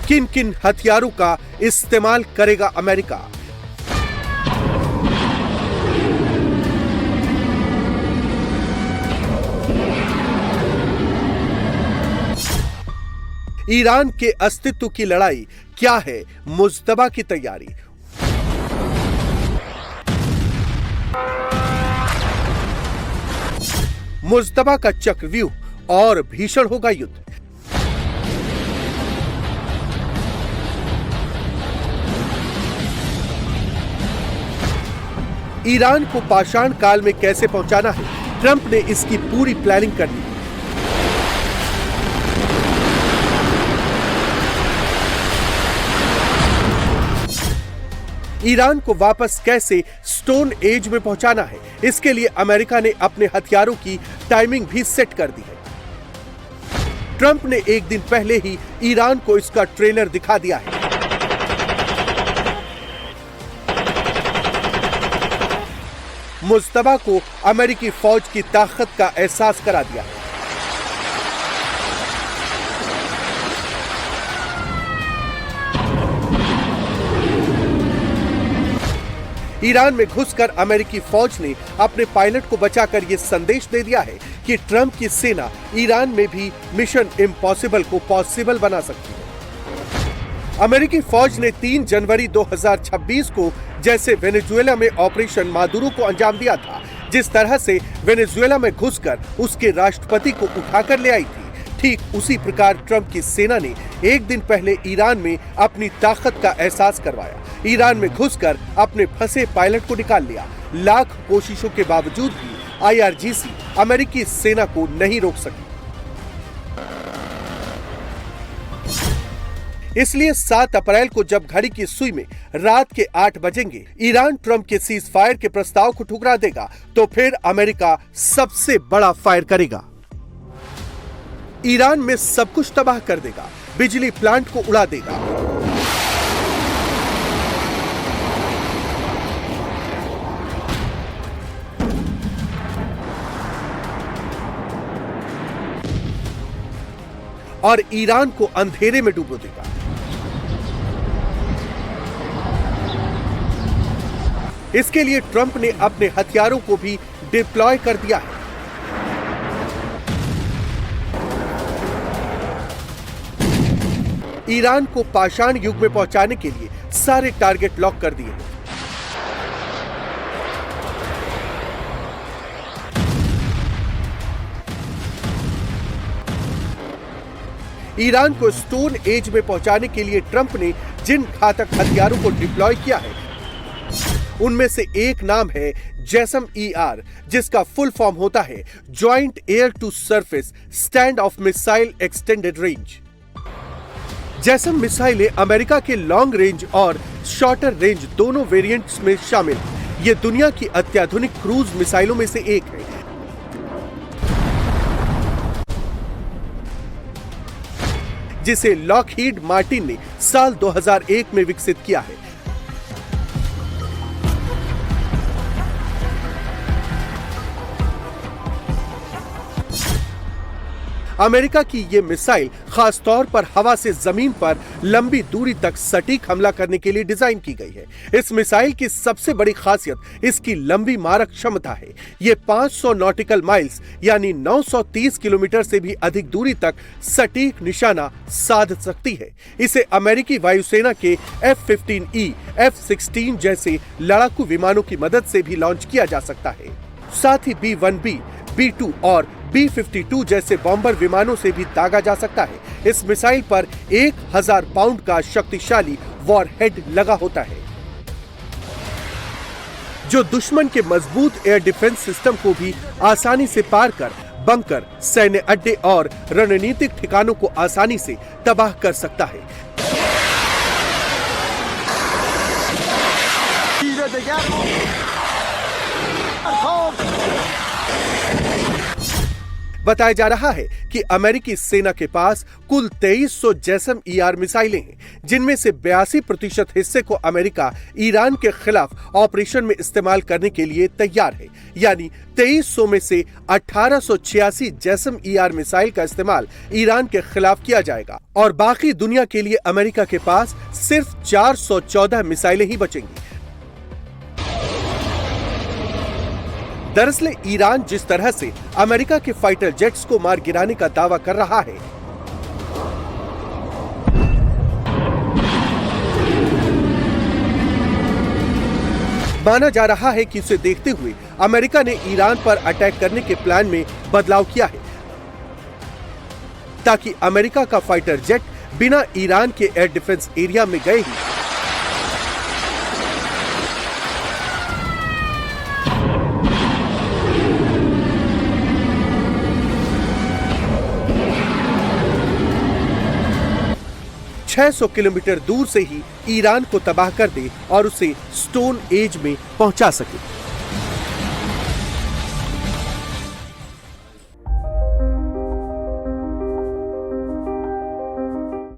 किन किन हथियारों का इस्तेमाल करेगा अमेरिका? ईरान के अस्तित्व की लड़ाई क्या है मुज्तबा की तैयारी? मुज्तबा का चक्रव्यूह और भीषण होगा युद्ध। ईरान को पाषाण काल में कैसे पहुंचाना है, ट्रंप ने इसकी पूरी प्लानिंग कर ली। ईरान को वापस कैसे स्टोन एज में पहुंचाना है, इसके लिए अमेरिका ने अपने हथियारों की टाइमिंग भी सेट कर दी है। ट्रंप ने एक दिन पहले ही ईरान को इसका ट्रेलर दिखा दिया है। मुज्तबा को अमेरिकी फौज की ताकत का एहसास करा दिया है। ईरान में घुसकर अमेरिकी फौज ने अपने पायलट को बचाकर यह संदेश दे दिया है कि ट्रंप की सेना ईरान में भी मिशन इम्पॉसिबल को पॉसिबल बना सकती है। अमेरिकी फौज ने 3 जनवरी 2026 को जैसे वेनेजुएला में ऑपरेशन मादुरो को अंजाम दिया था, जिस तरह से वेनेजुएला में घुसकर उसके राष्ट्रपति को उठाकर ले आई थी, ठीक उसी प्रकार ट्रंप की सेना ने एक दिन पहले ईरान में अपनी ताकत का एहसास करवाया। ईरान में घुसकर अपने फंसे पायलट को निकाल लिया। लाख कोशिशों के बावजूद भी आईआरजीसी अमेरिकी सेना को नहीं रोक सकी। इसलिए 7 अप्रैल को जब घड़ी की सुई में रात के 8 बजेंगे, ईरान ट्रंप के सीज फायर के प्रस्ताव को ठुकरा देगा, तो फिर अमेरिका सबसे बड़ा फायर करेगा। ईरान में सब कुछ तबाह कर देगा, बिजली प्लांट को उड़ा देगा, और ईरान को अंधेरे में डुबो देगा। इसके लिए ट्रंप ने अपने हथियारों को भी डिप्लॉय कर दिया है। ईरान को पाषाण युग में पहुंचाने के लिए सारे टारगेट लॉक कर दिए हैं। ईरान को स्टोन एज में पहुंचाने के लिए ट्रंप ने जिन घातक हथियारों को डिप्लॉय किया है, उनमें से एक नाम है जैसम ER, जिसका फुल फॉर्म होता है joint air to surface stand off missile extended range. JASSM मिसाइलें अमेरिका के लॉन्ग रेंज और शॉर्टर रेंज दोनों वेरिएंट्स में शामिल है। यह दुनिया की अत्याधुनिक क्रूज मिसाइलों में से एक है, जिसे लॉकहीड मार्टिन ने साल 2001 में विकसित किया है। अमेरिका की यह मिसाइल खास तौर पर हवा से जमीन पर लंबी दूरी तक सटीक हमला करने के लिए डिजाइन की गई है। इस मिसाइल की सबसे बड़ी खासियत इसकी लंबी मारक क्षमता है। यह 500 नॉटिकल माइल्स यानी 930 किलोमीटर से भी अधिक दूरी तक सटीक निशाना साध सकती है। इसे अमेरिकी वायुसेना के F-15E, F-16 जैसे लड़ाकू विमानों की मदद से भी लॉन्च किया जा सकता है। साथ ही B-1B, B-2 और B-52 जैसे बॉम्बर विमानों से भी दागा जा सकता है। इस मिसाइल पर 1000 पाउंड का शक्तिशाली वॉरहेड लगा होता है, जो दुश्मन के मजबूत एयर डिफेंस सिस्टम को भी आसानी से पार कर बंकर, सैन्य अड्डे और रणनीतिक ठिकानों को आसानी से तबाह कर सकता है। बताया जा रहा है कि अमेरिकी सेना के पास कुल 2300 जैसम ईआर मिसाइलें हैं, जिनमें से 82% हिस्से को अमेरिका ईरान के खिलाफ ऑपरेशन में इस्तेमाल करने के लिए तैयार है। यानी 2300 में से 1886 जैसम ईआर मिसाइल का इस्तेमाल ईरान के खिलाफ किया जाएगा और बाकी दुनिया के लिए अमेरिका के पास सिर्फ 414 मिसाइलें ही बचेंगी। दरअसल ईरान जिस तरह से अमेरिका के फाइटर जेट्स को मार गिराने का दावा कर रहा है, माना जा रहा है कि उसे देखते हुए अमेरिका ने ईरान पर अटैक करने के प्लान में बदलाव किया है, ताकि अमेरिका का फाइटर जेट बिना ईरान के एयर डिफेंस एरिया में गए ही सौ किलोमीटर दूर से ही ईरान को तबाह कर दे और उसे स्टोन एज में पहुंचा सके।